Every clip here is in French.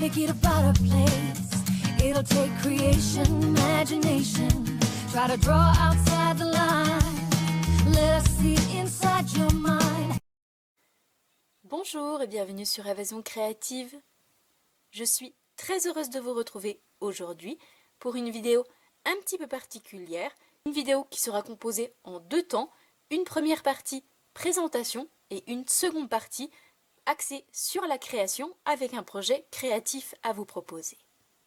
make it a better place. It'll take creation, imagination. Try to draw outside the line. Let us see inside your mind. Bonjour et bienvenue sur Évasion Créative. Je suis très heureuse de vous retrouver aujourd'hui pour une vidéo un petit peu particulière. Une vidéo qui sera composée en deux temps. Une première partie présentation et une seconde partie axée sur la création avec un projet créatif à vous proposer.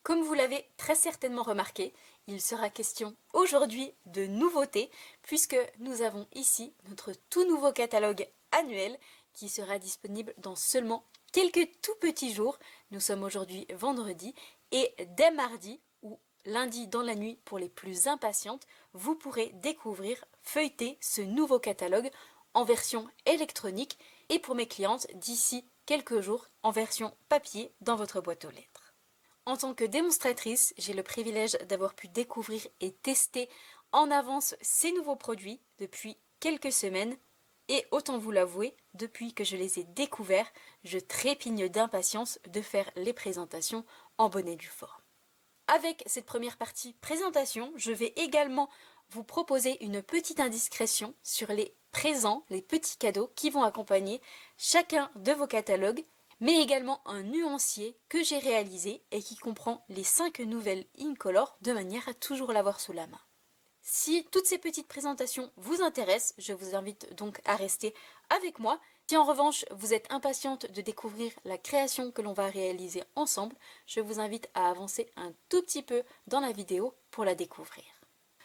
Comme vous l'avez très certainement remarqué, il sera question aujourd'hui de nouveautés puisque nous avons ici notre tout nouveau catalogue annuel qui sera disponible dans seulement quelques tout petits jours. Nous sommes aujourd'hui vendredi et dès mardi ou lundi dans la nuit pour les plus impatientes, vous pourrez découvrir, feuilleter ce nouveau catalogue en version électronique et pour mes clientes d'ici quelques jours en version papier dans votre boîte aux lettres. En tant que démonstratrice, j'ai le privilège d'avoir pu découvrir et tester en avance ces nouveaux produits depuis quelques semaines et autant vous l'avouer, depuis que je les ai découverts, je trépigne d'impatience de faire les présentations en bonne et due forme. Avec cette première partie présentation, je vais également vous proposer une petite indiscrétion sur les présents, les petits cadeaux qui vont accompagner chacun de vos catalogues, mais également un nuancier que j'ai réalisé et qui comprend les 5 nouvelles Incolor de manière à toujours l'avoir sous la main. Si toutes ces petites présentations vous intéressent, je vous invite donc à rester avec moi. Si en revanche vous êtes impatiente de découvrir la création que l'on va réaliser ensemble, je vous invite à avancer un tout petit peu dans la vidéo pour la découvrir.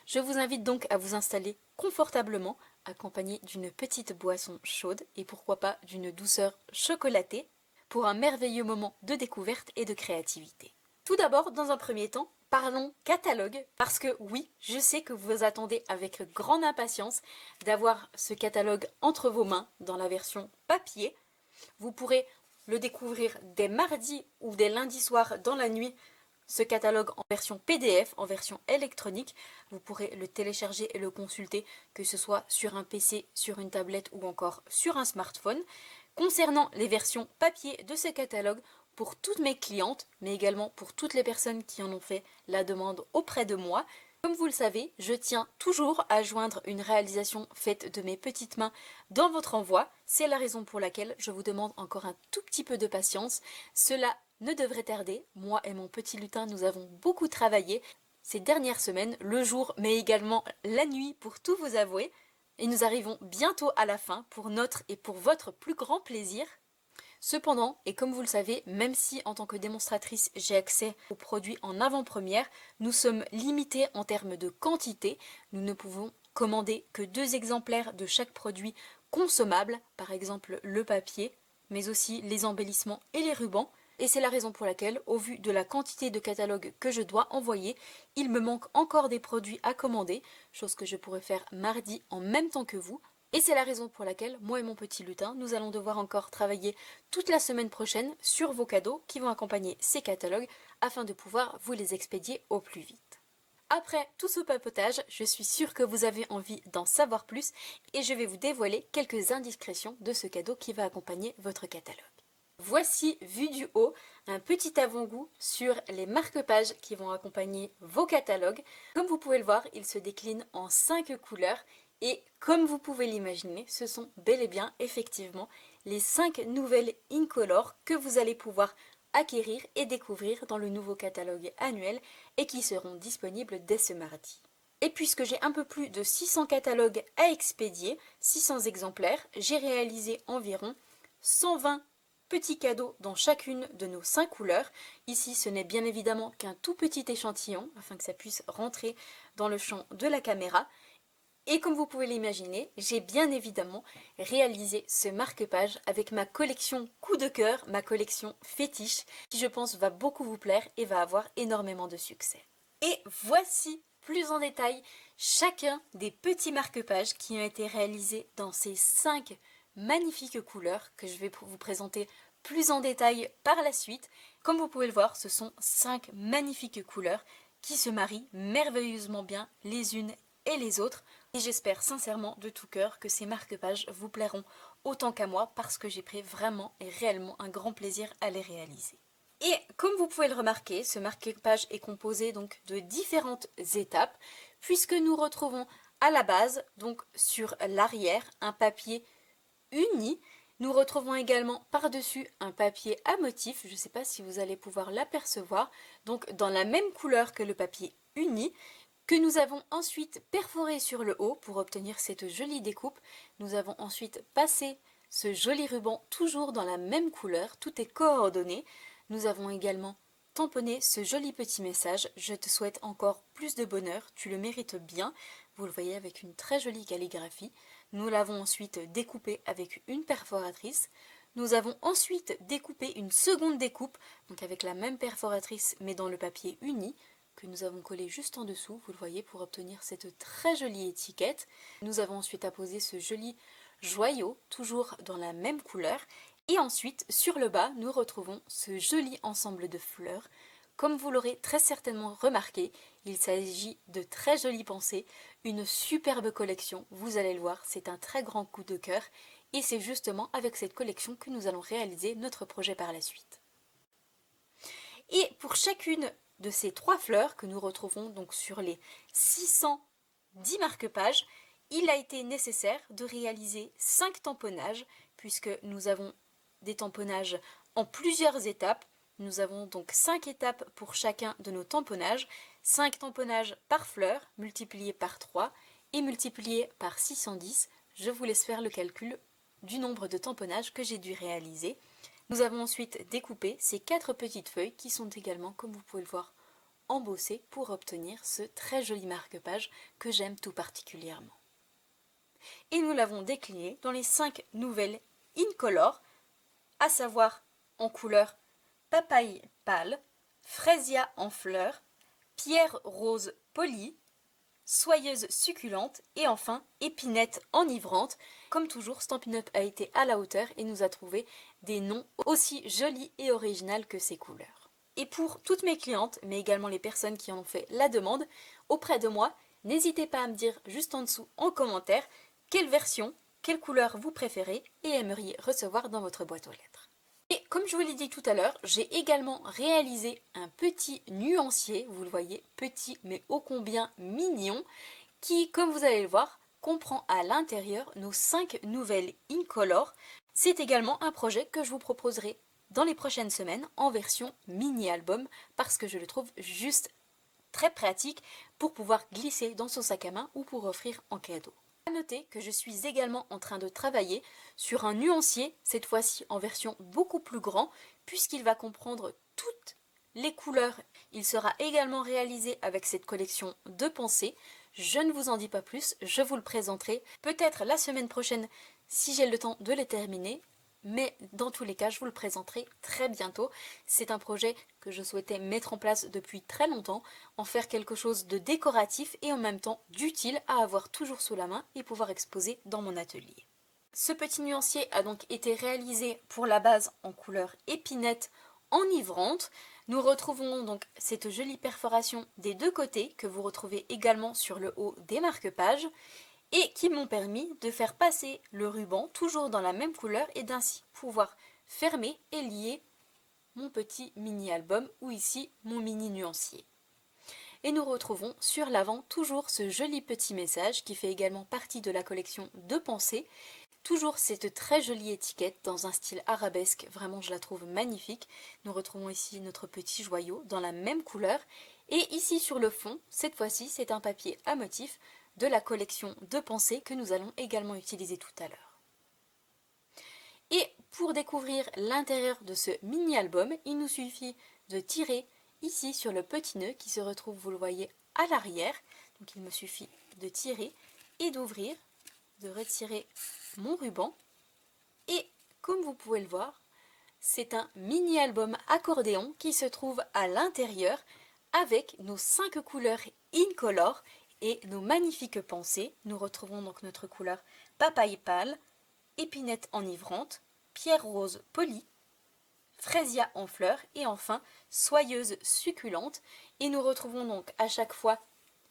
Je vous invite donc à vous installer confortablement, accompagné d'une petite boisson chaude et pourquoi pas d'une douceur chocolatée pour un merveilleux moment de découverte et de créativité. Tout d'abord, dans un premier temps, parlons catalogue, parce que oui, je sais que vous attendez avec grande impatience d'avoir ce catalogue entre vos mains dans la version papier. Vous pourrez le découvrir dès mardi ou dès lundi soir dans la nuit, ce catalogue en version PDF, en version électronique. Vous pourrez le télécharger et le consulter, que ce soit sur un PC, sur une tablette ou encore sur un smartphone. Concernant les versions papier de ce catalogue, pour toutes mes clientes, mais également pour toutes les personnes qui en ont fait la demande auprès de moi. Comme vous le savez, je tiens toujours à joindre une réalisation faite de mes petites mains dans votre envoi. C'est la raison pour laquelle je vous demande encore un tout petit peu de patience. Cela ne devrait tarder. Moi et mon petit lutin, nous avons beaucoup travaillé ces dernières semaines, le jour mais également la nuit pour tout vous avouer. Et nous arrivons bientôt à la fin pour notre et pour votre plus grand plaisir. Cependant, et comme vous le savez, même si en tant que démonstratrice j'ai accès aux produits en avant-première, nous sommes limités en termes de quantité. Nous ne pouvons commander que 2 exemplaires de chaque produit consommable, par exemple le papier, mais aussi les embellissements et les rubans. Et c'est la raison pour laquelle, au vu de la quantité de catalogues que je dois envoyer, il me manque encore des produits à commander, chose que je pourrais faire mardi en même temps que vous. Et c'est la raison pour laquelle, moi et mon petit lutin, nous allons devoir encore travailler toute la semaine prochaine sur vos cadeaux qui vont accompagner ces catalogues afin de pouvoir vous les expédier au plus vite. Après tout ce papotage, je suis sûre que vous avez envie d'en savoir plus et je vais vous dévoiler quelques indiscrétions de ce cadeau qui va accompagner votre catalogue. Voici, vu du haut, un petit avant-goût sur les marque-pages qui vont accompagner vos catalogues. Comme vous pouvez le voir, ils se déclinent en 5 couleurs. Et comme vous pouvez l'imaginer, ce sont bel et bien effectivement les 5 nouvelles Incolor que vous allez pouvoir acquérir et découvrir dans le nouveau catalogue annuel et qui seront disponibles dès ce mardi. Et puisque j'ai un peu plus de 600 catalogues à expédier, 600 exemplaires, j'ai réalisé environ 120 petits cadeaux dans chacune de nos 5 couleurs. Ici, ce n'est bien évidemment qu'un tout petit échantillon afin que ça puisse rentrer dans le champ de la caméra. Et comme vous pouvez l'imaginer, j'ai bien évidemment réalisé ce marque-page avec ma collection coup de cœur, ma collection fétiche, qui je pense va beaucoup vous plaire et va avoir énormément de succès. Et voici plus en détail chacun des petits marque-pages qui ont été réalisés dans ces 5 magnifiques couleurs que je vais vous présenter plus en détail par la suite. Comme vous pouvez le voir, ce sont 5 magnifiques couleurs qui se marient merveilleusement bien les unes et les autres. Et j'espère sincèrement de tout cœur que ces marque-pages vous plairont autant qu'à moi parce que j'ai pris vraiment et réellement un grand plaisir à les réaliser. Et comme vous pouvez le remarquer, ce marque-page est composé donc de différentes étapes, puisque nous retrouvons à la base, donc sur l'arrière, un papier uni. Nous retrouvons également par-dessus un papier à motif, je ne sais pas si vous allez pouvoir l'apercevoir, donc dans la même couleur que le papier uni, que nous avons ensuite perforé sur le haut pour obtenir cette jolie découpe. Nous avons ensuite passé ce joli ruban toujours dans la même couleur, tout est coordonné. Nous avons également tamponné ce joli petit message. Je te souhaite encore plus de bonheur, tu le mérites bien. Vous le voyez avec une très jolie calligraphie. Nous l'avons ensuite découpé avec une perforatrice. Nous avons ensuite découpé une seconde découpe, donc avec la même perforatrice mais dans le papier uni, que nous avons collé juste en dessous, vous le voyez, pour obtenir cette très jolie étiquette. Nous avons ensuite apposé ce joli joyau, toujours dans la même couleur. Et ensuite, sur le bas, nous retrouvons ce joli ensemble de fleurs. Comme vous l'aurez très certainement remarqué, il s'agit de très jolies pensées, une superbe collection, vous allez le voir, c'est un très grand coup de cœur. Et c'est justement avec cette collection que nous allons réaliser notre projet par la suite. Et pour chacune de ces 3 fleurs que nous retrouvons donc sur les 610 marque-pages, il a été nécessaire de réaliser 5 tamponnages, puisque nous avons des tamponnages en plusieurs étapes. Nous avons donc 5 étapes pour chacun de nos tamponnages, 5 tamponnages par fleur, multipliés par 3 et multipliés par 610. Je vous laisse faire le calcul du nombre de tamponnages que j'ai dû réaliser. Nous avons ensuite découpé ces 4 petites feuilles qui sont également, comme vous pouvez le voir, embossées pour obtenir ce très joli marque-page que j'aime tout particulièrement. Et nous l'avons décliné dans les 5 nouvelles incolores, à savoir en couleur papaye pâle, fraisia en fleurs, pierre rose polie, soyeuse succulente et enfin épinette enivrante. Comme toujours, Stampin' Up a été à la hauteur et nous a trouvé des noms aussi jolis et originaux que ces couleurs. Et pour toutes mes clientes, mais également les personnes qui en ont fait la demande auprès de moi, n'hésitez pas à me dire juste en dessous en commentaire quelle version, quelle couleur vous préférez et aimeriez recevoir dans votre boîte aux lettres. Et comme je vous l'ai dit tout à l'heure, j'ai également réalisé un petit nuancier, vous le voyez, petit mais ô combien mignon, qui, comme vous allez le voir, comprend à l'intérieur nos 5 nouvelles incolores. C'est également un projet que je vous proposerai dans les prochaines semaines en version mini-album, parce que je le trouve juste très pratique pour pouvoir glisser dans son sac à main ou pour offrir en cadeau. À noter que je suis également en train de travailler sur un nuancier, cette fois-ci en version beaucoup plus grand, puisqu'il va comprendre toutes les couleurs. Il sera également réalisé avec cette collection de pensées. Je ne vous en dis pas plus, je vous le présenterai peut-être la semaine prochaine si j'ai le temps de les terminer. Mais dans tous les cas, je vous le présenterai très bientôt. C'est un projet que je souhaitais mettre en place depuis très longtemps, en faire quelque chose de décoratif et en même temps d'utile à avoir toujours sous la main et pouvoir exposer dans mon atelier. Ce petit nuancier a donc été réalisé pour la base en couleur épinette enivrante. Nous retrouvons donc cette jolie perforation des 2 côtés que vous retrouvez également sur le haut des marque-pages, et qui m'ont permis de faire passer le ruban toujours dans la même couleur et d'ainsi pouvoir fermer et lier mon petit mini-album ou ici mon mini nuancier. Et nous retrouvons sur l'avant toujours ce joli petit message qui fait également partie de la collection de pensées. Toujours cette très jolie étiquette dans un style arabesque, vraiment je la trouve magnifique. Nous retrouvons ici notre petit joyau dans la même couleur. Et ici sur le fond, cette fois-ci c'est un papier à motif de la collection de pensées que nous allons également utiliser tout à l'heure. Et pour découvrir l'intérieur de ce mini-album, il nous suffit de tirer ici sur le petit nœud qui se retrouve, vous le voyez, à l'arrière. Donc il me suffit de tirer et d'ouvrir, de retirer mon ruban. Et comme vous pouvez le voir, c'est un mini-album accordéon qui se trouve à l'intérieur avec nos 5 couleurs incolores et nos magnifiques pensées. Nous retrouvons donc notre couleur papaye pâle, épinette enivrante, pierre rose polie, fraisia en fleurs et enfin soyeuse succulente. Et nous retrouvons donc à chaque fois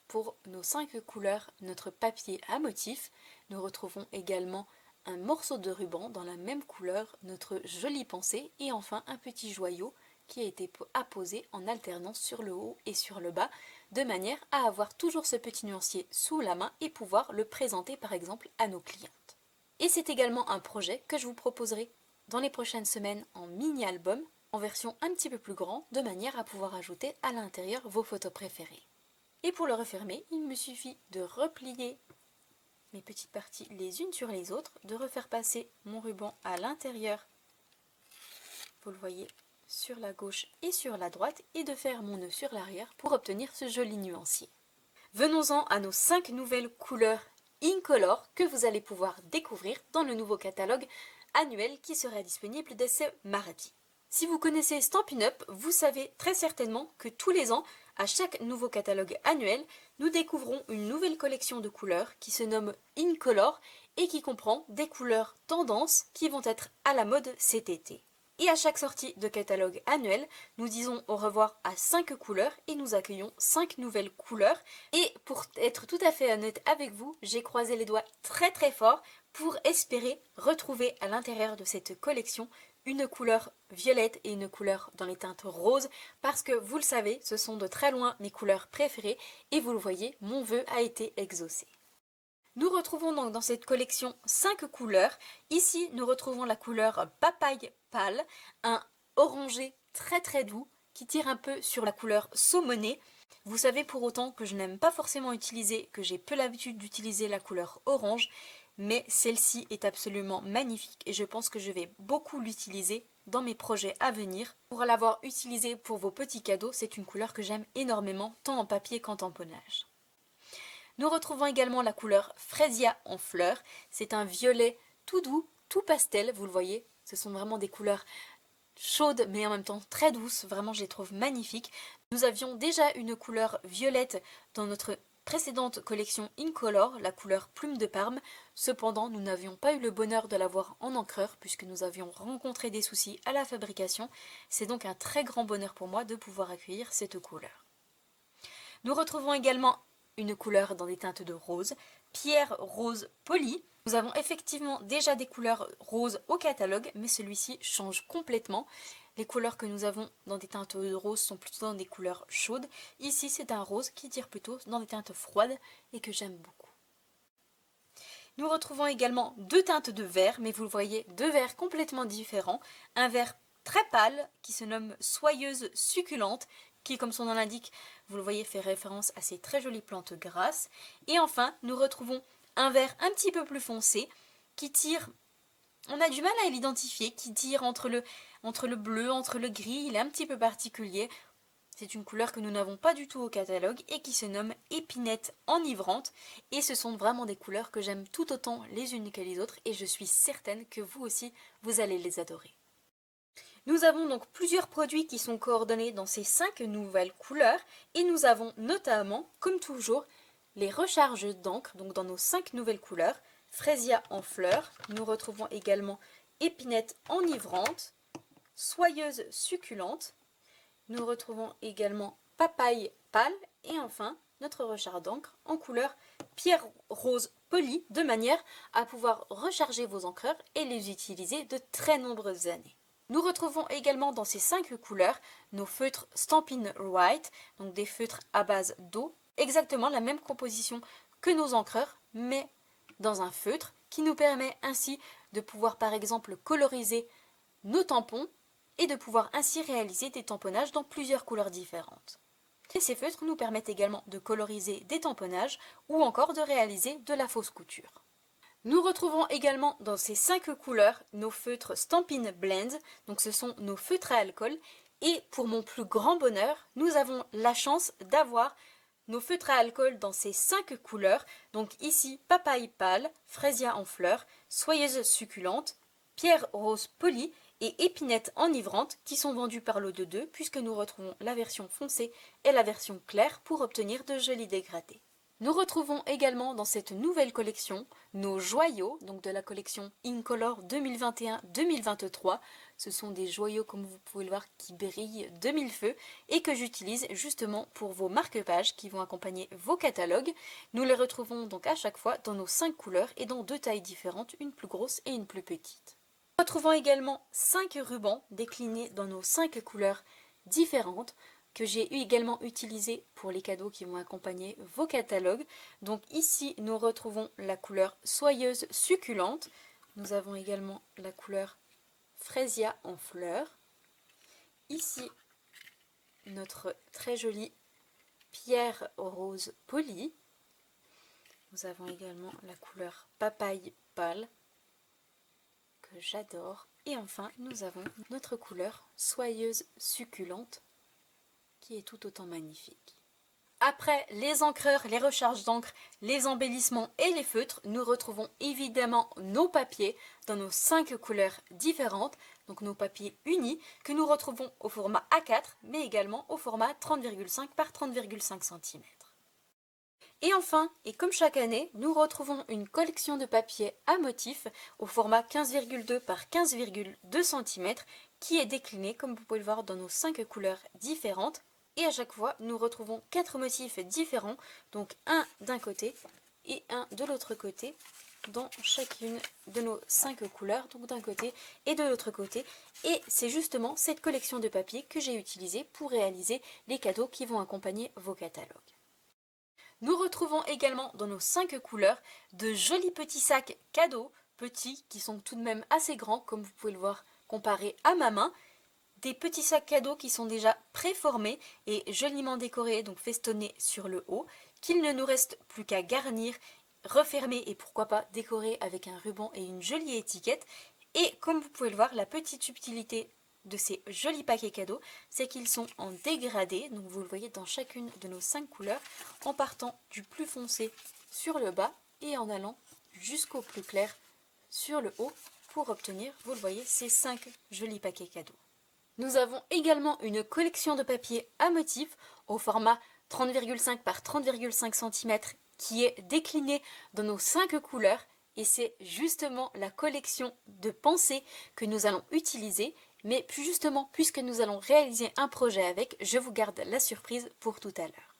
pour nos 5 couleurs notre papier à motif. Nous retrouvons également un morceau de ruban dans la même couleur, notre jolie pensée et enfin un petit joyau qui a été apposé en alternance sur le haut et sur le bas, de manière à avoir toujours ce petit nuancier sous la main et pouvoir le présenter par exemple à nos clientes. Et c'est également un projet que je vous proposerai dans les prochaines semaines en mini-album, en version un petit peu plus grand, de manière à pouvoir ajouter à l'intérieur vos photos préférées. Et pour le refermer, il me suffit de replier mes petites parties les unes sur les autres, de refaire passer mon ruban à l'intérieur, vous le voyez, sur la gauche et sur la droite, et de faire mon nœud sur l'arrière pour obtenir ce joli nuancier. Venons-en à nos 5 nouvelles couleurs Incolor que vous allez pouvoir découvrir dans le nouveau catalogue annuel qui sera disponible dès ce mardi. Si vous connaissez Stampin' Up, vous savez très certainement que tous les ans, à chaque nouveau catalogue annuel, nous découvrons une nouvelle collection de couleurs qui se nomme Incolor et qui comprend des couleurs tendances qui vont être à la mode cet été. Et à chaque sortie de catalogue annuel, nous disons au revoir à 5 couleurs et nous accueillons 5 nouvelles couleurs. Et pour être tout à fait honnête avec vous, j'ai croisé les doigts très très fort pour espérer retrouver à l'intérieur de cette collection une couleur violette et une couleur dans les teintes roses, parce que vous le savez, ce sont de très loin mes couleurs préférées et vous le voyez, mon vœu a été exaucé. Nous retrouvons donc dans cette collection 5 couleurs. Ici, nous retrouvons la couleur papaye pâle, un orangé très très doux qui tire un peu sur la couleur saumonée. Vous savez pour autant que je n'aime pas forcément utiliser, que j'ai peu l'habitude d'utiliser la couleur orange, mais celle-ci est absolument magnifique et je pense que je vais beaucoup l'utiliser dans mes projets à venir. Pour l'avoir utilisée pour vos petits cadeaux, c'est une couleur que j'aime énormément, tant en papier qu'en tamponnage. Nous retrouvons également la couleur Fresia en fleurs. C'est un violet tout doux, tout pastel, vous le voyez. Ce sont vraiment des couleurs chaudes mais en même temps très douces. Vraiment, je les trouve magnifiques. Nous avions déjà une couleur violette dans notre précédente collection Incolor, la couleur Plume de Parme. Cependant, nous n'avions pas eu le bonheur de l'avoir en encreur puisque nous avions rencontré des soucis à la fabrication. C'est donc un très grand bonheur pour moi de pouvoir accueillir cette couleur. Nous retrouvons également une couleur dans des teintes de rose, Pierre Rose Poli. Nous avons effectivement déjà des couleurs roses au catalogue, mais celui-ci change complètement. Les couleurs que nous avons dans des teintes de rose sont plutôt dans des couleurs chaudes. Ici, c'est un rose qui tire plutôt dans des teintes froides et que j'aime beaucoup. Nous retrouvons également 2 teintes de vert, mais vous le voyez, 2 verts complètement différents. Un vert très pâle qui se nomme Soyeuse Succulente, qui, comme son nom l'indique, vous le voyez, fait référence à ces très jolies plantes grasses. Et enfin, nous retrouvons un vert un petit peu plus foncé qui tire, on a du mal à l'identifier, qui tire entre le bleu, entre le gris, il est un petit peu particulier. C'est une couleur que nous n'avons pas du tout au catalogue et qui se nomme Épinette Enivrante. Et ce sont vraiment des couleurs que j'aime tout autant les unes que les autres et je suis certaine que vous aussi, vous allez les adorer. Nous avons donc plusieurs produits qui sont coordonnés dans ces 5 nouvelles couleurs et nous avons notamment, comme toujours, les recharges d'encre, donc dans nos 5 nouvelles couleurs, Fresia en fleurs, nous retrouvons également Épinette Enivrante, Soyeuse Succulente, nous retrouvons également Papaye Pâle et enfin notre recharge d'encre en couleur Pierre Rose Poli, de manière à pouvoir recharger vos encreurs et les utiliser de très nombreuses années. Nous retrouvons également dans ces 5 couleurs nos feutres Stampin' White, donc des feutres à base d'eau, exactement la même composition que nos encreurs, mais dans un feutre qui nous permet ainsi de pouvoir par exemple coloriser nos tampons et de pouvoir ainsi réaliser des tamponnages dans plusieurs couleurs différentes. Et ces feutres nous permettent également de coloriser des tamponnages ou encore de réaliser de la fausse couture. Nous retrouvons également dans ces 5 couleurs nos feutres Stampin' Blend, donc ce sont nos feutres à alcool. Et pour mon plus grand bonheur, nous avons la chance d'avoir nos feutres à alcool dans ces 5 couleurs. Donc ici, Papaye Pâle, Fresia en fleurs, Soyeuse Succulente, Pierre Rose Poli et Épinette Enivrante qui sont vendus par lot de 2 puisque nous retrouvons la version foncée et la version claire pour obtenir de jolis dégradés. Nous retrouvons également dans cette nouvelle collection nos joyaux, donc de la collection Incolor 2021-2023. Ce sont des joyaux, comme vous pouvez le voir, qui brillent de mille feux et que j'utilise justement pour vos marque-pages qui vont accompagner vos catalogues. Nous les retrouvons donc à chaque fois dans nos 5 couleurs et dans 2 tailles différentes, une plus grosse et une plus petite. Retrouvons également 5 rubans déclinés dans nos 5 couleurs différentes que j'ai également utilisés pour les cadeaux qui vont accompagner vos catalogues. Donc ici, nous retrouvons la couleur soyeuse succulente. Nous avons également la couleur Fraisia en fleurs. Ici, notre très jolie pierre rose polie. Nous avons également la couleur papaye pâle, que j'adore. Et enfin, nous avons notre couleur soyeuse succulente, qui est tout autant magnifique. Après les encreurs, les recharges d'encre, les embellissements et les feutres, nous retrouvons évidemment nos papiers dans nos 5 couleurs différentes, donc nos papiers unis que nous retrouvons au format A4 mais également au format 30,5 par 30,5 cm. Et enfin, et comme chaque année, nous retrouvons une collection de papiers à motifs au format 15,2 par 15,2 cm qui est déclinée comme vous pouvez le voir dans nos 5 couleurs différentes. Et à chaque fois, nous retrouvons 4 motifs différents, donc un d'un côté et un de l'autre côté, dans chacune de nos 5 couleurs, donc d'un côté et de l'autre côté. Et c'est justement cette collection de papier que j'ai utilisée pour réaliser les cadeaux qui vont accompagner vos catalogues. Nous retrouvons également dans nos 5 couleurs de jolis petits sacs cadeaux, petits qui sont tout de même assez grands, comme vous pouvez le voir comparé à ma main. Des petits sacs cadeaux qui sont déjà préformés et joliment décorés, donc festonnés sur le haut, qu'il ne nous reste plus qu'à garnir, refermer et pourquoi pas décorer avec un ruban et une jolie étiquette. Et comme vous pouvez le voir, la petite subtilité de ces jolis paquets cadeaux, c'est qu'ils sont en dégradé, donc vous le voyez dans chacune de nos 5 couleurs, en partant du plus foncé sur le bas et en allant jusqu'au plus clair sur le haut pour obtenir, vous le voyez, ces 5 jolis paquets cadeaux. Nous avons également une collection de papier à motifs au format 30,5 par 30,5 cm qui est déclinée dans nos 5 couleurs et c'est justement la collection de pensées que nous allons utiliser, mais plus justement puisque nous allons réaliser un projet avec, je vous garde la surprise pour tout à l'heure.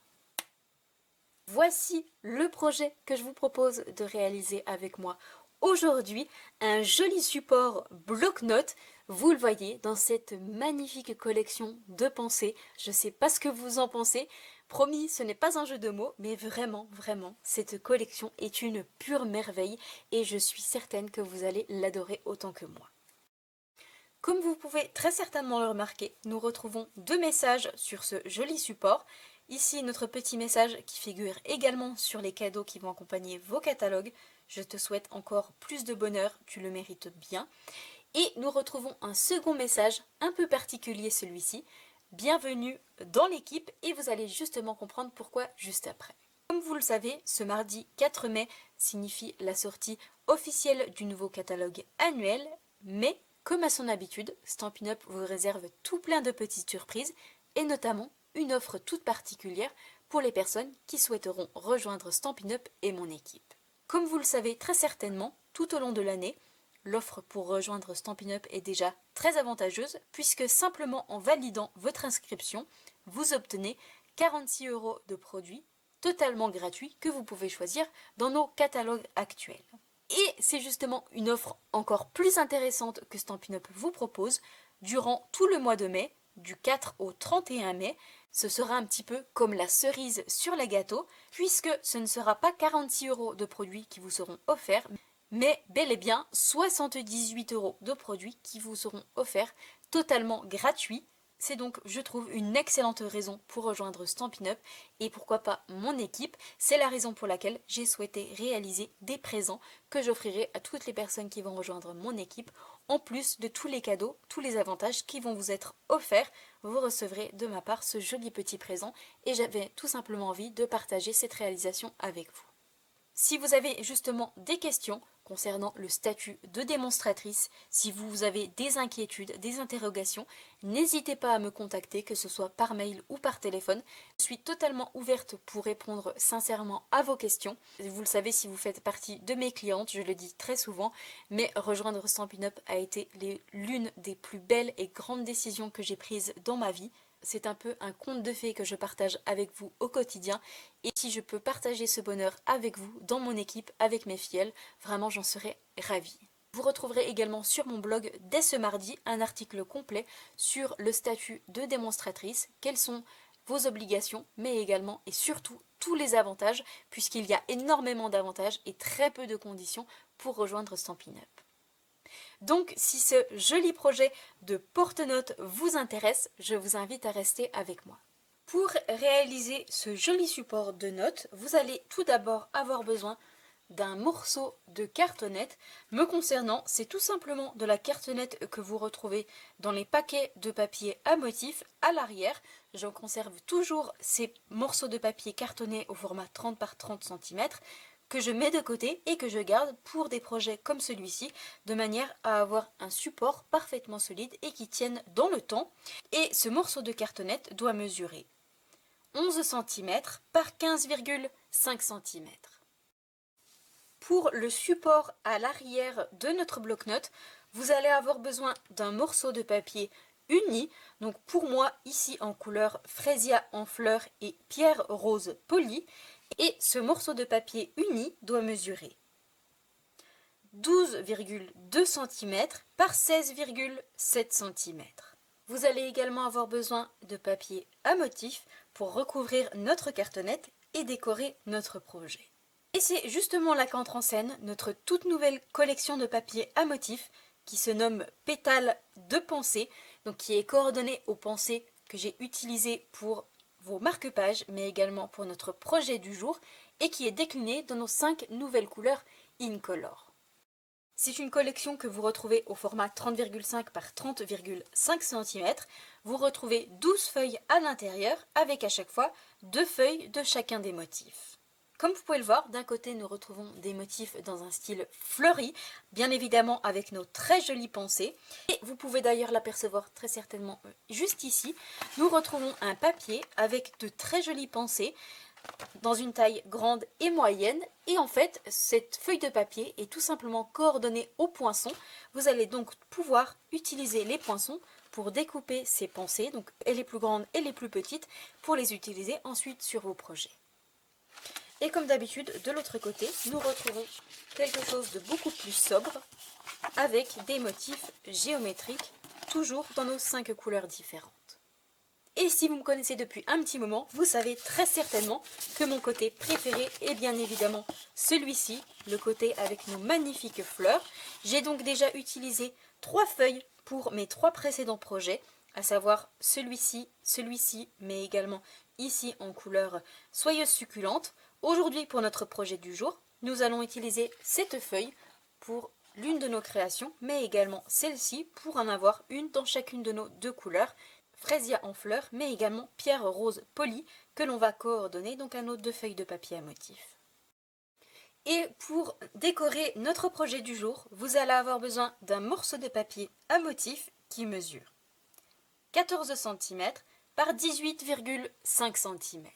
Voici le projet que je vous propose de réaliser avec moi aujourd'hui, un joli support bloc-notes. Vous le voyez dans cette magnifique collection de pensées. Je ne sais pas ce que vous en pensez. Promis, ce n'est pas un jeu de mots, mais vraiment, vraiment, cette collection est une pure merveille et je suis certaine que vous allez l'adorer autant que moi. Comme vous pouvez très certainement le remarquer, nous retrouvons 2 messages sur ce joli support. Ici, notre petit message qui figure également sur les cadeaux qui vont accompagner vos catalogues. Je te souhaite encore plus de bonheur, tu le mérites bien. Et nous retrouvons un second message, un peu particulier celui-ci. Bienvenue dans l'équipe et vous allez justement comprendre pourquoi juste après. Comme vous le savez, ce mardi 4 mai signifie la sortie officielle du nouveau catalogue annuel, mais comme à son habitude, Stampin' Up vous réserve tout plein de petites surprises et notamment une offre toute particulière pour les personnes qui souhaiteront rejoindre Stampin' Up et mon équipe. Comme vous le savez très certainement, tout au long de l'année, l'offre pour rejoindre Stampin' Up est déjà très avantageuse puisque simplement en validant votre inscription, vous obtenez 46 € de produits totalement gratuits que vous pouvez choisir dans nos catalogues actuels. Et c'est justement une offre encore plus intéressante que Stampin' Up vous propose durant tout le mois de mai, du 4 au 31 mai. Ce sera un petit peu comme la cerise sur les gâteaux, puisque ce ne sera pas 46 € de produits qui vous seront offerts, mais bel et bien 78 € de produits qui vous seront offerts totalement gratuits. C'est donc, je trouve, une excellente raison pour rejoindre Stampin' Up et pourquoi pas mon équipe. C'est la raison pour laquelle j'ai souhaité réaliser des présents que j'offrirai à toutes les personnes qui vont rejoindre mon équipe. En plus de tous les cadeaux, tous les avantages qui vont vous être offerts, vous recevrez de ma part ce joli petit présent et j'avais tout simplement envie de partager cette réalisation avec vous. Si vous avez justement des questions concernant le statut de démonstratrice, si vous avez des inquiétudes, des interrogations, n'hésitez pas à me contacter, que ce soit par mail ou par téléphone. Je suis totalement ouverte pour répondre sincèrement à vos questions. Vous le savez si vous faites partie de mes clientes, je le dis très souvent, mais rejoindre Stampin' Up a été l'une des plus belles et grandes décisions que j'ai prises dans ma vie. C'est un peu un conte de fées que je partage avec vous au quotidien et si je peux partager ce bonheur avec vous, dans mon équipe, avec mes filleuls, vraiment j'en serais ravie. Vous retrouverez également sur mon blog dès ce mardi un article complet sur le statut de démonstratrice, quelles sont vos obligations, mais également et surtout tous les avantages, puisqu'il y a énormément d'avantages et très peu de conditions pour rejoindre Stampin' Up. Donc si ce joli projet de porte-notes vous intéresse, je vous invite à rester avec moi. Pour réaliser ce joli support de notes, vous allez tout d'abord avoir besoin d'un morceau de cartonnette. Me concernant, c'est tout simplement de la cartonnette que vous retrouvez dans les paquets de papier à motifs à l'arrière. Je conserve toujours ces morceaux de papier cartonné au format 30 par 30 cm que je mets de côté et que je garde pour des projets comme celui-ci, de manière à avoir un support parfaitement solide et qui tienne dans le temps. Et ce morceau de cartonnette doit mesurer 11 cm par 15,5 cm. Pour le support à l'arrière de notre bloc-notes, vous allez avoir besoin d'un morceau de papier uni. Donc pour moi, ici en couleur Frésia en fleurs et pierre rose polie. Et ce morceau de papier uni doit mesurer 12,2 cm par 16,7 cm. Vous allez également avoir besoin de papier à motif pour recouvrir notre cartonnette et décorer notre projet. Et c'est justement là qu'entre en scène notre toute nouvelle collection de papier à motif qui se nomme Pétales de pensée, donc qui est coordonnée aux pensées que j'ai utilisées pour vos marque-pages, mais également pour notre projet du jour, et qui est déclinée dans nos 5 nouvelles couleurs Incolor. C'est une collection que vous retrouvez au format 30,5 par 30,5 cm. Vous retrouvez 12 feuilles à l'intérieur, avec à chaque fois 2 feuilles de chacun des motifs. Comme vous pouvez le voir, d'un côté nous retrouvons des motifs dans un style fleuri, bien évidemment avec nos très jolies pensées. Et vous pouvez d'ailleurs l'apercevoir très certainement juste ici. Nous retrouvons un papier avec de très jolies pensées dans une taille grande et moyenne. Et en fait, cette feuille de papier est tout simplement coordonnée aux poinçons. Vous allez donc pouvoir utiliser les poinçons pour découper ces pensées, donc et les plus grandes et les plus petites, pour les utiliser ensuite sur vos projets. Et comme d'habitude, de l'autre côté, nous retrouvons quelque chose de beaucoup plus sobre, avec des motifs géométriques, toujours dans nos 5 couleurs différentes. Et si vous me connaissez depuis un petit moment, vous savez très certainement que mon côté préféré est bien évidemment celui-ci, le côté avec nos magnifiques fleurs. J'ai donc déjà utilisé 3 feuilles pour mes 3 précédents projets, à savoir celui-ci, mais également ici en couleur soyeuse succulente. Aujourd'hui, pour notre projet du jour, nous allons utiliser cette feuille pour l'une de nos créations, mais également celle-ci pour en avoir une dans chacune de nos 2 couleurs, Frésia en fleurs, mais également pierre rose polie, que l'on va coordonner donc à nos 2 feuilles de papier à motif. Et pour décorer notre projet du jour, vous allez avoir besoin d'un morceau de papier à motif qui mesure 14 cm par 18,5 cm.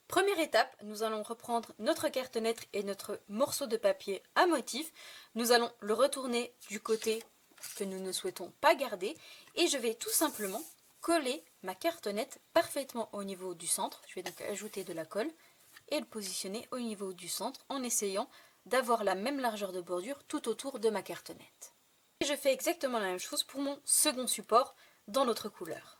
Première étape, nous allons reprendre notre cartonnette et notre morceau de papier à motif. Nous allons le retourner du côté que nous ne souhaitons pas garder et je vais tout simplement coller ma cartonnette parfaitement au niveau du centre. Je vais donc ajouter de la colle et le positionner au niveau du centre en essayant d'avoir la même largeur de bordure tout autour de ma cartonnette. Et je fais exactement la même chose pour mon second support dans l'autre couleur.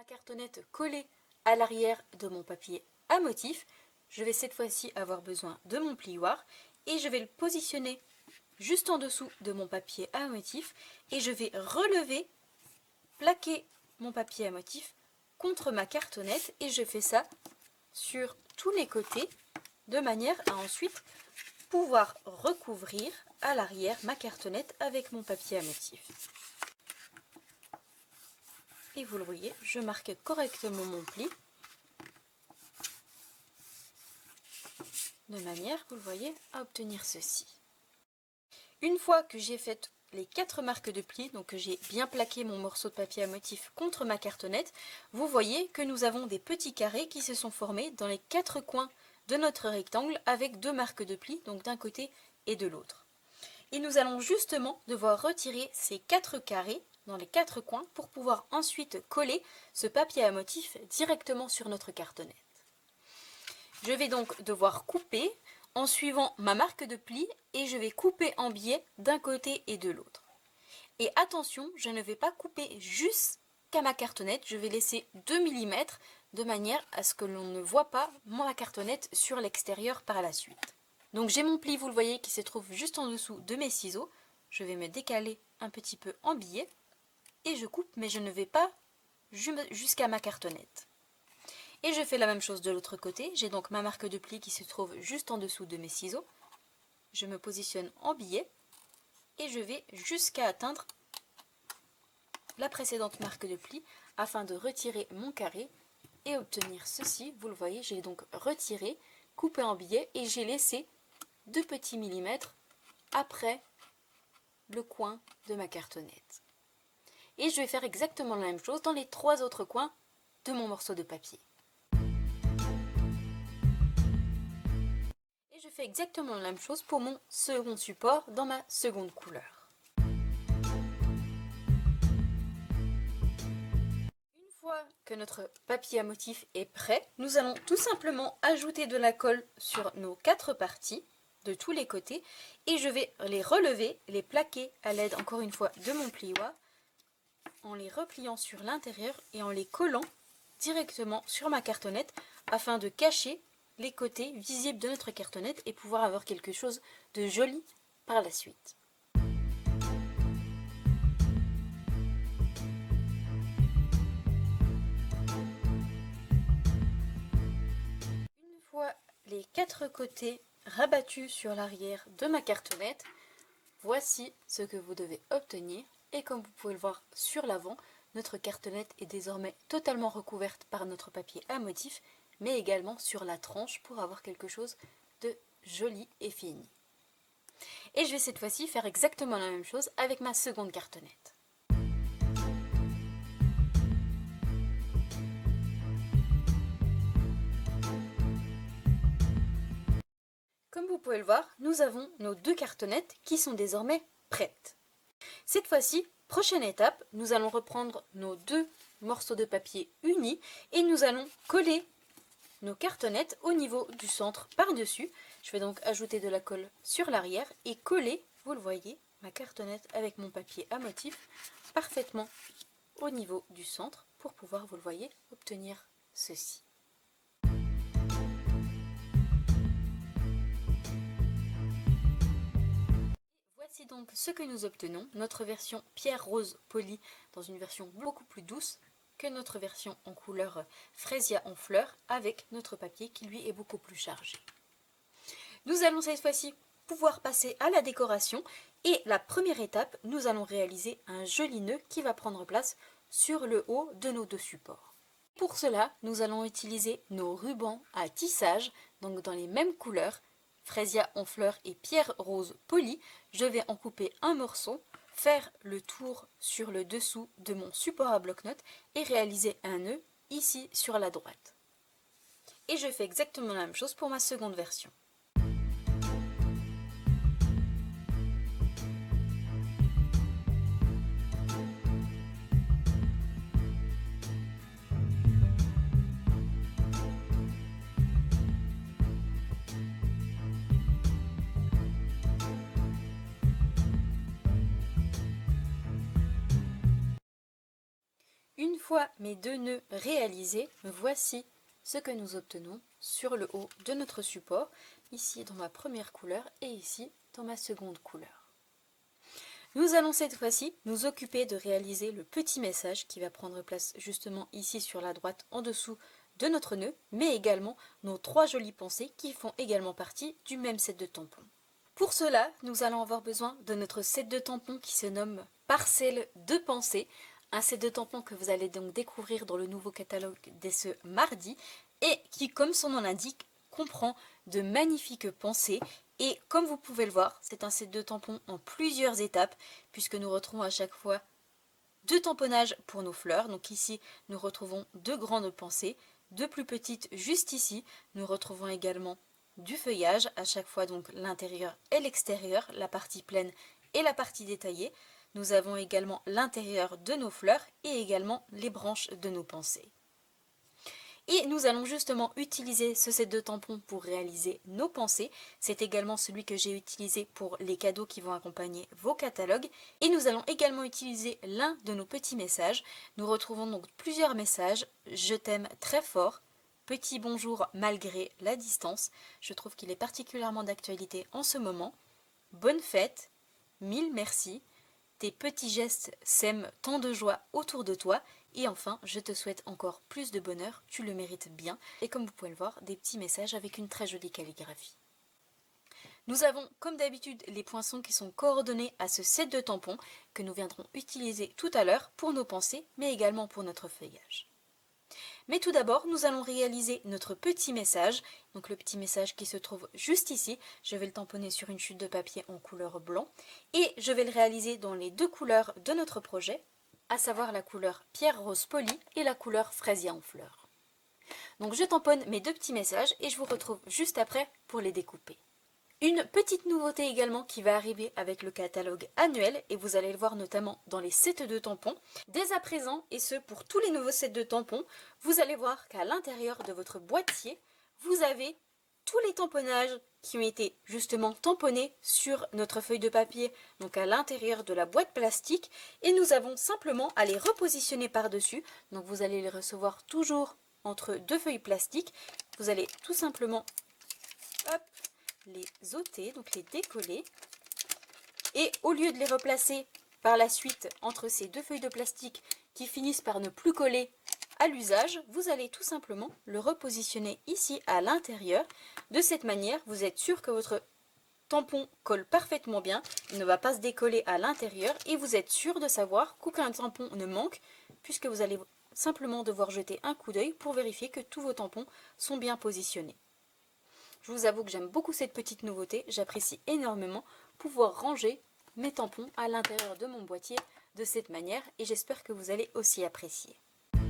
Cartonnette collée à l'arrière de mon papier à motif, je vais cette fois-ci avoir besoin de mon plioir et je vais le positionner juste en dessous de mon papier à motif et je vais relever, plaquer mon papier à motif contre ma cartonnette et je fais ça sur tous les côtés de manière à ensuite pouvoir recouvrir à l'arrière ma cartonnette avec mon papier à motif. Et vous le voyez, je marque correctement mon pli, de manière, vous le voyez, à obtenir ceci. Une fois que j'ai fait les 4 marques de pli, donc que j'ai bien plaqué mon morceau de papier à motif contre ma cartonnette, vous voyez que nous avons des petits carrés qui se sont formés dans les 4 coins de notre rectangle avec 2 marques de pli, donc d'un côté et de l'autre. Et nous allons justement devoir retirer ces 4 carrés dans les 4 coins pour pouvoir ensuite coller ce papier à motif directement sur notre cartonnette. Je vais donc devoir couper en suivant ma marque de pli et je vais couper en biais d'un côté et de l'autre. Et attention, je ne vais pas couper jusqu'à ma cartonnette, je vais laisser 2 mm de manière à ce que l'on ne voit pas ma cartonnette sur l'extérieur par la suite. Donc j'ai mon pli, vous le voyez, qui se trouve juste en dessous de mes ciseaux. Je vais me décaler un petit peu en biais et je coupe, mais je ne vais pas jusqu'à ma cartonnette. Et je fais la même chose de l'autre côté. J'ai donc ma marque de pli qui se trouve juste en dessous de mes ciseaux. Je me positionne en biais et je vais jusqu'à atteindre la précédente marque de pli afin de retirer mon carré et obtenir ceci. Vous le voyez, j'ai donc retiré, coupé en biais et j'ai laissé 2 petits millimètres après le coin de ma cartonnette. Et je vais faire exactement la même chose dans les 3 autres coins de mon morceau de papier. Et je fais exactement la même chose pour mon second support dans ma seconde couleur. Une fois que notre papier à motif est prêt, nous allons tout simplement ajouter de la colle sur nos 4 parties de tous les côtés et je vais les relever, les plaquer à l'aide encore une fois de mon plioir en les repliant sur l'intérieur et en les collant directement sur ma cartonnette afin de cacher les côtés visibles de notre cartonnette et pouvoir avoir quelque chose de joli par la suite. Une fois les 4 côtés rabattus sur l'arrière de ma cartonnette, voici ce que vous devez obtenir. Et comme vous pouvez le voir sur l'avant, notre cartonnette est désormais totalement recouverte par notre papier à motif, mais également sur la tranche pour avoir quelque chose de joli et fini. Et je vais cette fois-ci faire exactement la même chose avec ma seconde cartonnette. Comme vous pouvez le voir, nous avons nos 2 cartonnettes qui sont désormais prêtes. Cette fois-ci, prochaine étape, nous allons reprendre nos 2 morceaux de papier unis et nous allons coller nos cartonnettes au niveau du centre par-dessus. Je vais donc ajouter de la colle sur l'arrière et coller, vous le voyez, ma cartonnette avec mon papier à motif parfaitement au niveau du centre pour pouvoir, vous le voyez, obtenir ceci. Voici donc ce que nous obtenons, notre version pierre rose polie dans une version beaucoup plus douce que notre version en couleur Fresia en fleurs avec notre papier qui lui est beaucoup plus chargé. Nous allons cette fois-ci pouvoir passer à la décoration et la première étape, nous allons réaliser un joli nœud qui va prendre place sur le haut de nos 2 supports. Pour cela, nous allons utiliser nos rubans à tissage, donc dans les mêmes couleurs, Fresia en fleurs et pierre rose polie. Je vais en couper un morceau, faire le tour sur le dessous de mon support à bloc-notes et réaliser un nœud ici sur la droite. Et je fais exactement la même chose pour ma seconde version. Une fois mes 2 nœuds réalisés, voici ce que nous obtenons sur le haut de notre support, ici dans ma première couleur et ici dans ma seconde couleur. Nous allons cette fois-ci nous occuper de réaliser le petit message qui va prendre place justement ici sur la droite en dessous de notre nœud, mais également nos 3 jolies pensées qui font également partie du même set de tampons. Pour cela, nous allons avoir besoin de notre set de tampons qui se nomme Parcelle de pensée. Un set de tampons que vous allez donc découvrir dans le nouveau catalogue dès ce mardi et qui, comme son nom l'indique, comprend de magnifiques pensées. Et comme vous pouvez le voir, c'est un set de tampons en plusieurs étapes puisque nous retrouvons à chaque fois 2 tamponnages pour nos fleurs. Donc ici, nous retrouvons 2 grandes pensées, 2 plus petites juste ici. Nous retrouvons également du feuillage, à chaque fois donc l'intérieur et l'extérieur, la partie pleine et la partie détaillée. Nous avons également l'intérieur de nos fleurs et également les branches de nos pensées. Et nous allons justement utiliser ce set de tampons pour réaliser nos pensées. C'est également celui que j'ai utilisé pour les cadeaux qui vont accompagner vos catalogues. Et nous allons également utiliser l'un de nos petits messages. Nous retrouvons donc plusieurs messages. Je t'aime très fort. Petit bonjour malgré la distance. Je trouve qu'il est particulièrement d'actualité en ce moment. Bonne fête. Mille merci. Tes petits gestes sèment tant de joie autour de toi. Et enfin, je te souhaite encore plus de bonheur, tu le mérites bien. Et comme vous pouvez le voir, des petits messages avec une très jolie calligraphie. Nous avons, comme d'habitude, les poinçons qui sont coordonnés à ce set de tampons que nous viendrons utiliser tout à l'heure pour nos pensées, mais également pour notre feuillage. Mais tout d'abord, nous allons réaliser notre petit message. Donc le petit message qui se trouve juste ici. Je vais le tamponner sur une chute de papier en couleur blanc. Et je vais le réaliser dans les deux couleurs de notre projet, à savoir la couleur pierre rose polie et la couleur fraisier en fleurs. Donc je tamponne mes deux petits messages et je vous retrouve juste après pour les découper. Une petite nouveauté également qui va arriver avec le catalogue annuel, et vous allez le voir notamment dans les sets de tampons. Dès à présent, et ce pour tous les nouveaux sets de tampons, vous allez voir qu'à l'intérieur de votre boîtier, vous avez tous les tamponnages qui ont été justement tamponnés sur notre feuille de papier, donc à l'intérieur de la boîte plastique, et nous avons simplement à les repositionner par-dessus. Donc vous allez les recevoir toujours entre deux feuilles plastiques. Vous allez tout simplement les ôter, donc les décoller, et au lieu de les replacer par la suite entre ces deux feuilles de plastique qui finissent par ne plus coller à l'usage, vous allez tout simplement le repositionner ici à l'intérieur. De cette manière, vous êtes sûr que votre tampon colle parfaitement bien, il ne va pas se décoller à l'intérieur, et vous êtes sûr de savoir qu'aucun tampon ne manque, puisque vous allez simplement devoir jeter un coup d'œil pour vérifier que tous vos tampons sont bien positionnés. Je vous avoue que j'aime beaucoup cette petite nouveauté, j'apprécie énormément pouvoir ranger mes tampons à l'intérieur de mon boîtier de cette manière, et j'espère que vous allez aussi apprécier. Une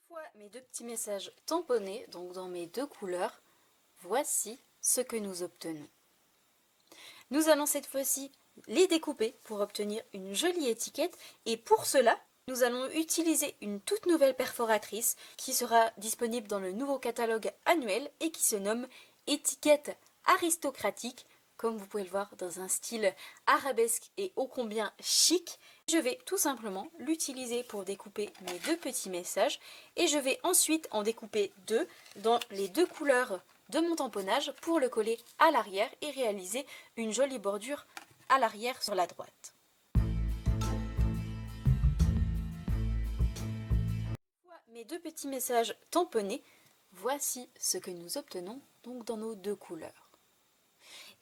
fois mes deux petits messages tamponnés, donc dans mes deux couleurs, voici ce que nous obtenons. Nous allons cette fois-ci les découper pour obtenir une jolie étiquette, et pour cela nous allons utiliser une toute nouvelle perforatrice qui sera disponible dans le nouveau catalogue annuel et qui se nomme étiquette aristocratique, comme vous pouvez le voir dans un style arabesque et ô combien chic. Je vais tout simplement l'utiliser pour découper mes deux petits messages, et je vais ensuite en découper deux dans les deux couleurs de mon tamponnage pour le coller à l'arrière et réaliser une jolie bordure à l'arrière sur la droite. Mes deux petits messages tamponnés, voici ce que nous obtenons donc dans nos deux couleurs.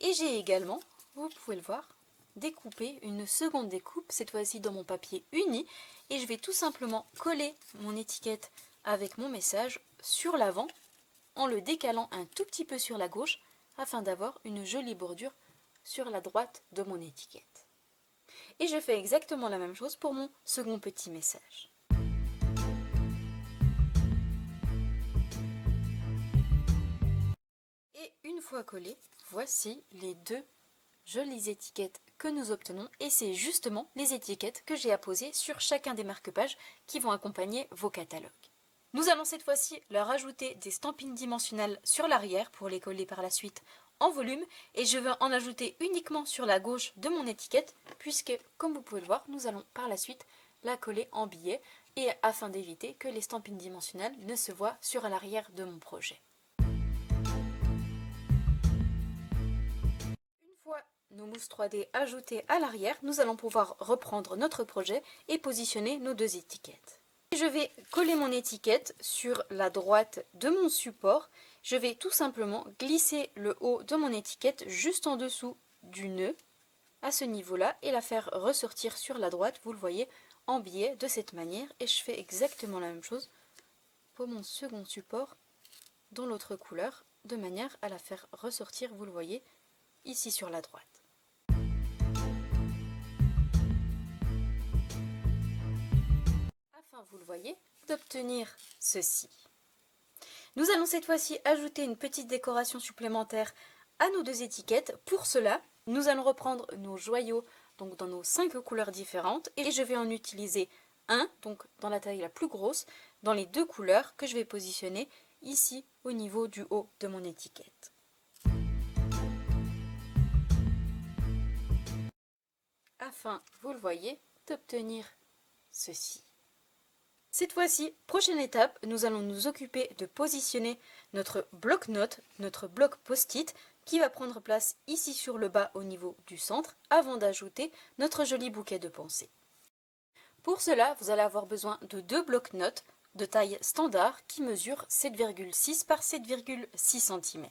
Et j'ai également, vous pouvez le voir, découpé une seconde découpe, cette fois-ci dans mon papier uni, et je vais tout simplement coller mon étiquette avec mon message sur l'avant en le décalant un tout petit peu sur la gauche afin d'avoir une jolie bordure sur la droite de mon étiquette. Et je fais exactement la même chose pour mon second petit message. Et une fois collé, voici les deux jolies étiquettes que nous obtenons, et c'est justement les étiquettes que j'ai apposées sur chacun des marque-pages qui vont accompagner vos catalogues. Nous allons cette fois-ci leur ajouter des stampines dimensionnelles sur l'arrière pour les coller par la suite en volume, et je vais en ajouter uniquement sur la gauche de mon étiquette puisque, comme vous pouvez le voir, nous allons par la suite la coller en billet, et afin d'éviter que les stampines dimensionnelles ne se voient sur l'arrière de mon projet. Une fois nos mousses 3D ajoutées à l'arrière, nous allons pouvoir reprendre notre projet et positionner nos deux étiquettes. Je vais coller mon étiquette sur la droite de mon support. Je vais tout simplement glisser le haut de mon étiquette juste en dessous du nœud, à ce niveau-là, et la faire ressortir sur la droite, vous le voyez, en biais de cette manière. Et je fais exactement la même chose pour mon second support dans l'autre couleur, de manière à la faire ressortir, vous le voyez, ici sur la droite. Afin, vous le voyez, d'obtenir ceci. Nous allons cette fois-ci ajouter une petite décoration supplémentaire à nos deux étiquettes. Pour cela, Nous allons reprendre nos joyaux donc dans nos 5 couleurs différentes et je vais en utiliser un, donc dans la taille la plus grosse, dans les 2 couleurs que je vais positionner ici au niveau du haut de mon étiquette. Afin, vous le voyez, d'obtenir ceci. Cette fois-ci, prochaine étape, nous allons nous occuper de positionner notre bloc-notes, notre bloc post-it, qui va prendre place ici sur le bas au niveau du centre, avant d'ajouter notre joli bouquet de pensées. Pour cela, vous allez avoir besoin de 2 bloc-notes de taille standard qui mesurent 7,6 par 7,6 cm.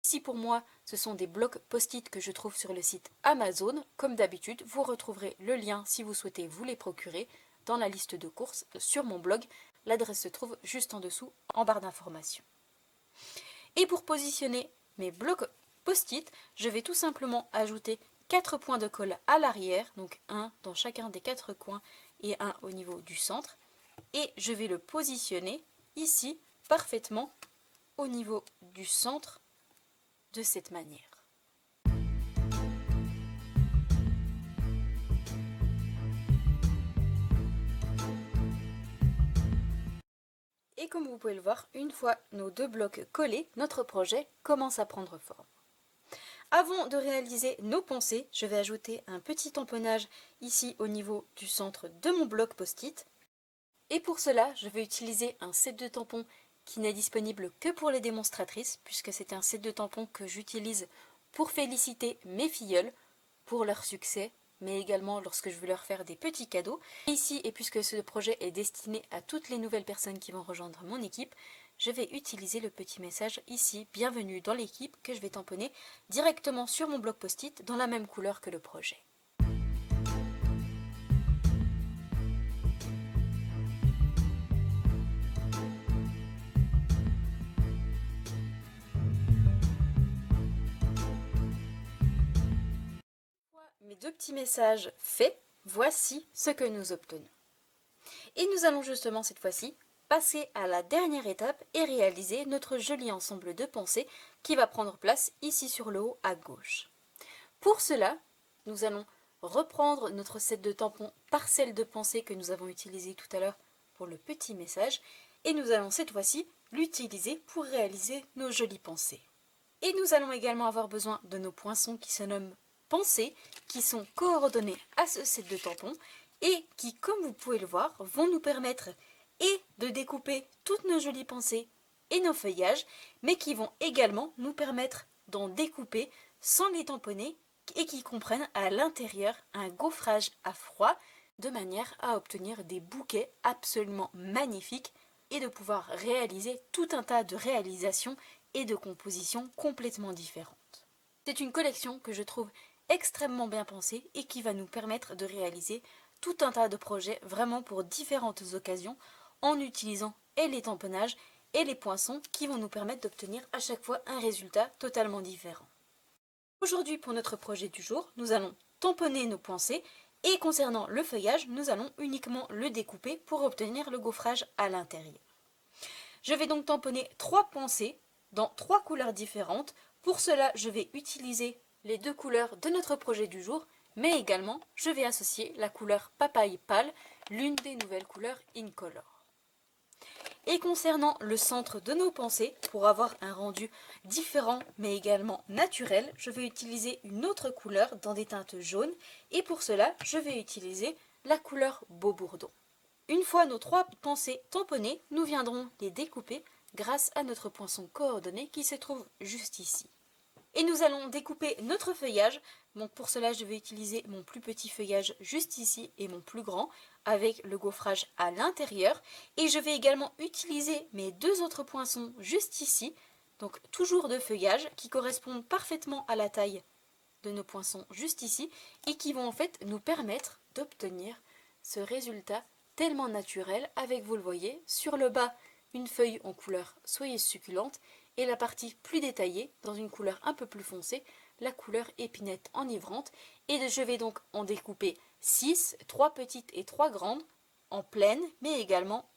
Ici pour moi, ce sont des blocs post-it que je trouve sur le site Amazon. Comme d'habitude, vous retrouverez le lien si vous souhaitez vous les procurer dans la liste de courses sur mon blog. L'adresse se trouve juste en dessous en barre d'informations. Et pour positionner mes blocs post-it, je vais tout simplement ajouter 4 points de colle à l'arrière, donc un dans chacun des 4 coins et un au niveau du centre. Et je vais le positionner ici parfaitement au niveau du centre de cette manière. Et comme vous pouvez le voir, une fois nos 2 blocs collés, notre projet commence à prendre forme. Avant de réaliser nos pensées, je vais ajouter un petit tamponnage ici au niveau du centre de mon bloc post-it. Et pour cela, je vais utiliser un set de tampons qui n'est disponible que pour les démonstratrices, puisque c'est un set de tampons que j'utilise pour féliciter mes filleuls pour leur succès, mais également lorsque je veux leur faire des petits cadeaux. Et ici, et puisque ce projet est destiné à toutes les nouvelles personnes qui vont rejoindre mon équipe, je vais utiliser le petit message ici, bienvenue dans l'équipe, que je vais tamponner directement sur mon bloc post-it dans la même couleur que le projet. Mes 2 petits messages faits, voici ce que nous obtenons. Et nous allons justement cette fois-ci passer à la dernière étape et réaliser notre joli ensemble de pensées qui va prendre place ici sur le haut à gauche. Pour cela, nous allons reprendre notre set de tampons parcelle de pensées que nous avons utilisé tout à l'heure pour le petit message et nous allons cette fois-ci l'utiliser pour réaliser nos jolies pensées. Et nous allons également avoir besoin de nos poinçons qui se nomment pensées, qui sont coordonnées à ce set de tampons et qui, comme vous pouvez le voir, vont nous permettre et de découper toutes nos jolies pensées et nos feuillages, mais qui vont également nous permettre d'en découper sans les tamponner et qui comprennent à l'intérieur un gaufrage à froid de manière à obtenir des bouquets absolument magnifiques et de pouvoir réaliser tout un tas de réalisations et de compositions complètement différentes. C'est une collection que je trouve extrêmement bien pensée et qui va nous permettre de réaliser tout un tas de projets vraiment pour différentes occasions en utilisant et les tamponnages et les poinçons qui vont nous permettre d'obtenir à chaque fois un résultat totalement différent. Aujourd'hui pour notre projet du jour, nous allons tamponner nos pensées et concernant le feuillage, nous allons uniquement le découper pour obtenir le gaufrage à l'intérieur. Je vais donc tamponner 3 pensées dans 3 couleurs différentes. Pour cela, je vais utiliser les 2 couleurs de notre projet du jour, mais également je vais associer la couleur papaye pâle, l'une des nouvelles couleurs Incolor. Et concernant le centre de nos pensées, pour avoir un rendu différent mais également naturel, je vais utiliser une autre couleur dans des teintes jaunes et pour cela, je vais utiliser la couleur Beau Bourdon. Une fois nos 3 pensées tamponnées, nous viendrons les découper grâce à notre poinçon coordonné qui se trouve juste ici. Et nous allons découper notre feuillage. Donc pour cela, je vais utiliser mon plus petit feuillage juste ici et mon plus grand avec le gaufrage à l'intérieur. Et je vais également utiliser mes 2 autres poinçons juste ici, donc toujours de feuillage, qui correspondent parfaitement à la taille de nos poinçons juste ici et qui vont en fait nous permettre d'obtenir ce résultat tellement naturel avec, vous le voyez, sur le bas, une feuille en couleur soyeuse succulente et la partie plus détaillée dans une couleur un peu plus foncée, la couleur épinette enivrante. Et je vais donc en découper 6, 3 petites et 3 grandes, en pleine, mais également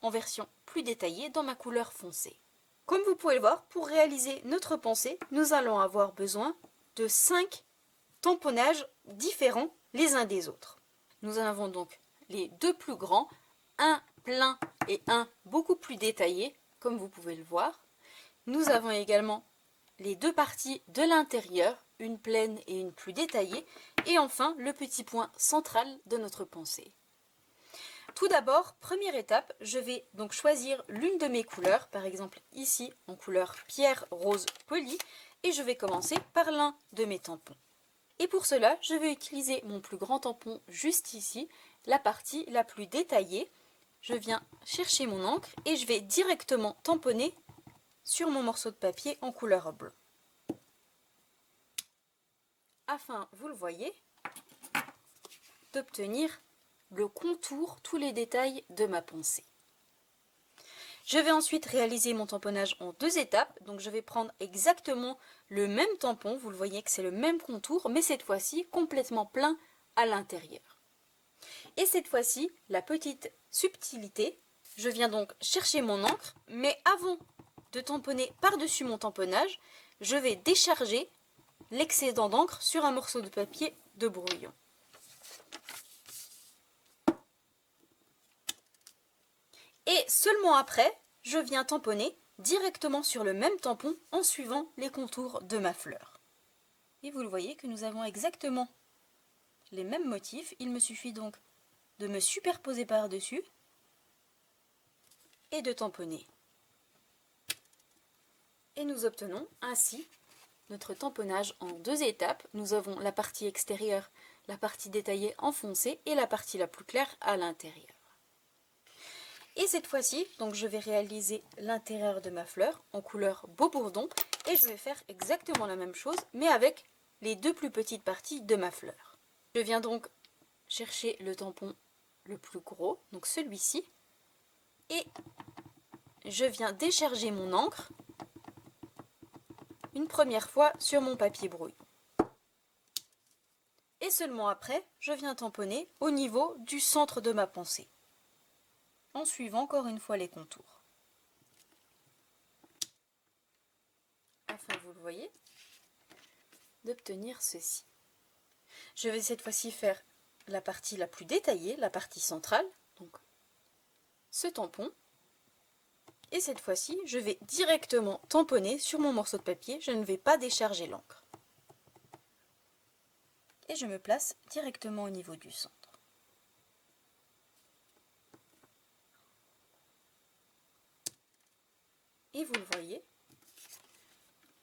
en version plus détaillée dans ma couleur foncée. Comme vous pouvez le voir, pour réaliser notre pensée, nous allons avoir besoin de 5 tamponnages différents les uns des autres. Nous en avons donc les deux plus grands, un plein et un beaucoup plus détaillé, comme vous pouvez le voir. Nous avons également les deux parties de l'intérieur, une pleine et une plus détaillée, et enfin le petit point central de notre pensée. Tout d'abord, première étape, je vais donc choisir l'une de mes couleurs, par exemple ici en couleur pierre rose poli, et je vais commencer par l'un de mes tampons. Et pour cela, je vais utiliser mon plus grand tampon juste ici, la partie la plus détaillée. Je viens chercher mon encre et je vais directement tamponner sur mon morceau de papier en couleur blanc. Afin, vous le voyez, d'obtenir le contour, tous les détails de ma pensée. Je vais ensuite réaliser mon tamponnage en deux étapes, donc je vais prendre exactement le même tampon, vous le voyez que c'est le même contour, mais cette fois-ci complètement plein à l'intérieur. Et cette fois-ci, la petite subtilité, je viens donc chercher mon encre, mais avant de tamponner par-dessus mon tamponnage, je vais décharger l'excédent d'encre sur un morceau de papier de brouillon. Et seulement après, je viens tamponner directement sur le même tampon en suivant les contours de ma fleur. Et vous le voyez que nous avons exactement les mêmes motifs. Il me suffit donc de me superposer par-dessus et de tamponner. Et nous obtenons ainsi notre tamponnage en deux étapes. Nous avons la partie extérieure, la partie détaillée en foncé et la partie la plus claire à l'intérieur. Et cette fois-ci, donc je vais réaliser l'intérieur de ma fleur en couleur beau bourdon et je vais faire exactement la même chose mais avec les deux plus petites parties de ma fleur. Je viens donc chercher le tampon le plus gros, donc celui-ci, et je viens décharger mon encre une première fois sur mon papier brouillon. Et seulement après, je viens tamponner au niveau du centre de ma pensée, en suivant encore une fois les contours. Afin, vous le voyez, d'obtenir ceci. Je vais cette fois-ci faire la partie la plus détaillée, la partie centrale, donc ce tampon. Et cette fois-ci, je vais directement tamponner sur mon morceau de papier, je ne vais pas décharger l'encre. Et je me place directement au niveau du centre. Et vous le voyez,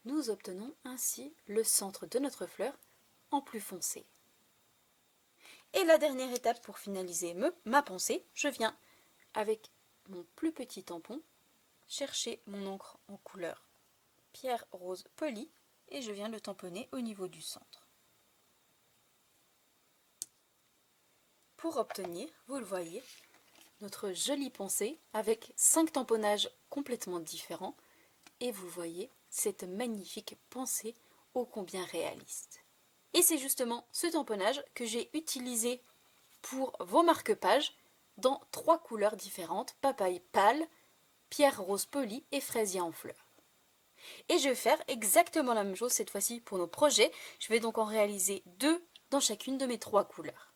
nous obtenons ainsi le centre de notre fleur en plus foncé. Et la dernière étape pour finaliser ma pensée, je viens avec mon plus petit tampon chercher mon encre en couleur pierre rose poli et je viens le tamponner au niveau du centre. Pour obtenir, vous le voyez, notre jolie pensée avec 5 tamponnages complètement différents et vous voyez cette magnifique pensée ô combien réaliste. Et c'est justement ce tamponnage que j'ai utilisé pour vos marque-pages dans 3 couleurs différentes, papaye pâle, pierre rose poli et fraisier en fleurs. Et je vais faire exactement la même chose cette fois-ci pour nos projets. Je vais donc en réaliser 2 dans chacune de mes 3 couleurs.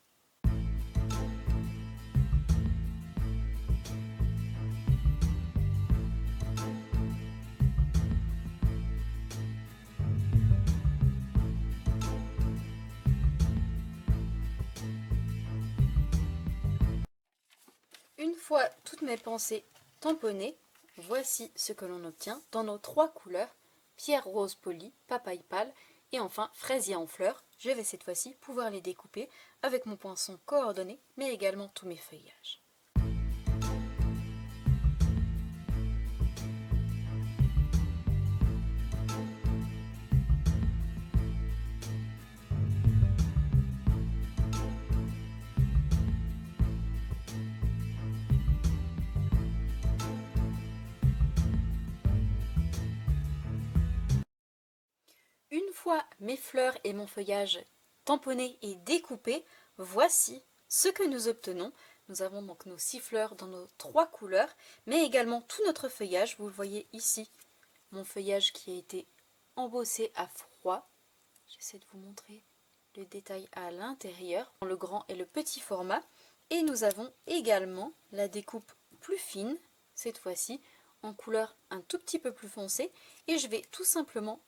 Une fois toutes mes pensées tamponnées, voici ce que l'on obtient dans nos 3 couleurs, pierre rose poli, papaye pâle et enfin fraisier en fleurs. Je vais cette fois-ci pouvoir les découper avec mon poinçon coordonné, mais également tous mes feuillages. Une fois mes fleurs et mon feuillage tamponnés et découpés, voici ce que nous obtenons. Nous avons donc nos 6 fleurs dans nos 3 couleurs, mais également tout notre feuillage. Vous le voyez ici, mon feuillage qui a été embossé à froid. J'essaie de vous montrer le détail à l'intérieur, le grand et le petit format. Et nous avons également la découpe plus fine, cette fois-ci en couleur un tout petit peu plus foncée. Et je vais tout simplement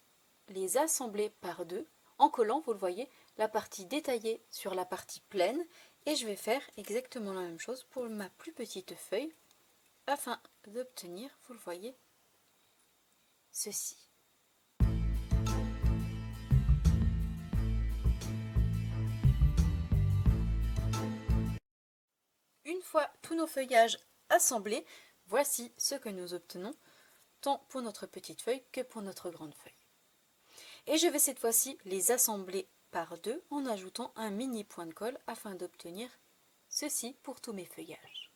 les assembler par deux en collant, vous le voyez, la partie détaillée sur la partie pleine. Et je vais faire exactement la même chose pour ma plus petite feuille afin d'obtenir, vous le voyez, ceci. Une fois tous nos feuillages assemblés, voici ce que nous obtenons, tant pour notre petite feuille que pour notre grande feuille. Et je vais cette fois-ci les assembler par deux en ajoutant un mini point de colle afin d'obtenir ceci pour tous mes feuillages.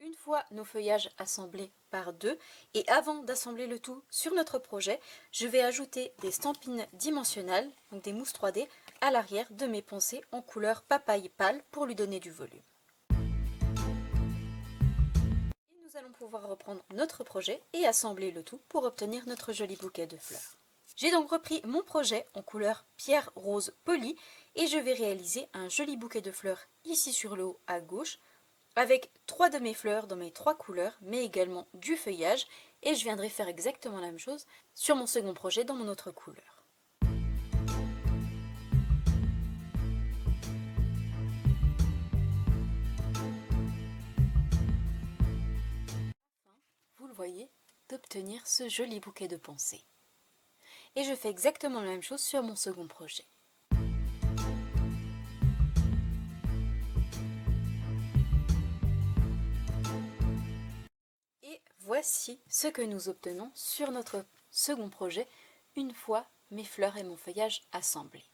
Une fois nos feuillages assemblés par deux, et avant d'assembler le tout sur notre projet, je vais ajouter des stampines dimensionnelles, donc des mousses 3D, à l'arrière de mes pensées en couleur papaye pâle pour lui donner du volume. Et nous allons pouvoir reprendre notre projet et assembler le tout pour obtenir notre joli bouquet de fleurs. J'ai donc repris mon projet en couleur pierre rose polie et je vais réaliser un joli bouquet de fleurs ici sur le haut à gauche, avec 3 de mes fleurs dans mes 3 couleurs, mais également du feuillage, et je viendrai faire exactement la même chose sur mon second projet dans mon autre couleur. Vous le voyez, d'obtenir ce joli bouquet de pensées. Et je fais exactement la même chose sur mon second projet. Voici ce que nous obtenons sur notre second projet une fois mes fleurs et mon feuillage assemblés.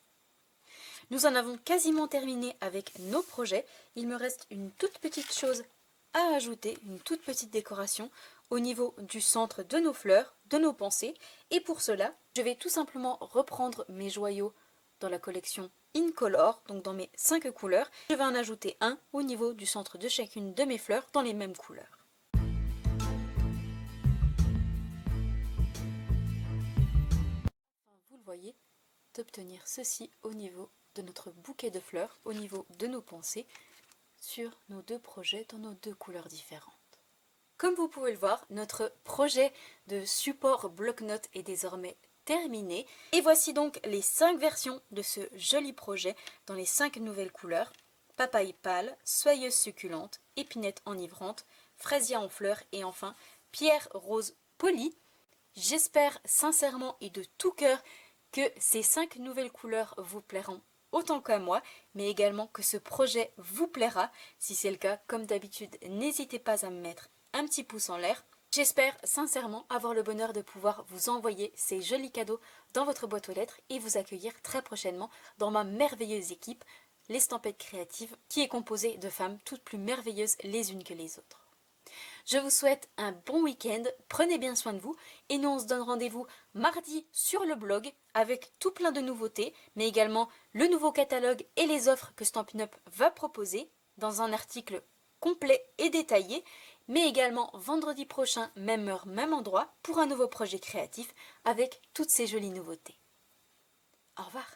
Nous en avons quasiment terminé avec nos projets. Il me reste une toute petite chose à ajouter, une toute petite décoration au niveau du centre de nos fleurs, de nos pensées. Et pour cela, je vais tout simplement reprendre mes joyaux dans la collection Incolor, donc dans mes 5 couleurs. Je vais en ajouter un au niveau du centre de chacune de mes fleurs dans les mêmes couleurs. Voyez, d'obtenir ceci au niveau de notre bouquet de fleurs, au niveau de nos pensées, sur nos 2 projets dans nos 2 couleurs différentes. Comme vous pouvez le voir, notre projet de support bloc-notes est désormais terminé. Et voici donc les 5 versions de ce joli projet dans les 5 nouvelles couleurs: papaye pâle, soyeuse succulente, épinette enivrante, fraisia en fleurs et enfin pierre rose polie. J'espère sincèrement et de tout cœur que ces 5 nouvelles couleurs vous plairont autant qu'à moi, mais également que ce projet vous plaira. Si c'est le cas, comme d'habitude, n'hésitez pas à me mettre un petit pouce en l'air. J'espère sincèrement avoir le bonheur de pouvoir vous envoyer ces jolis cadeaux dans votre boîte aux lettres et vous accueillir très prochainement dans ma merveilleuse équipe, l'Estampette Créative, qui est composée de femmes toutes plus merveilleuses les unes que les autres. Je vous souhaite un bon week-end, prenez bien soin de vous et nous on se donne rendez-vous mardi sur le blog avec tout plein de nouveautés, mais également le nouveau catalogue et les offres que Stampin' Up va proposer dans un article complet et détaillé, mais également vendredi prochain, même heure, même endroit, pour un nouveau projet créatif avec toutes ces jolies nouveautés. Au revoir.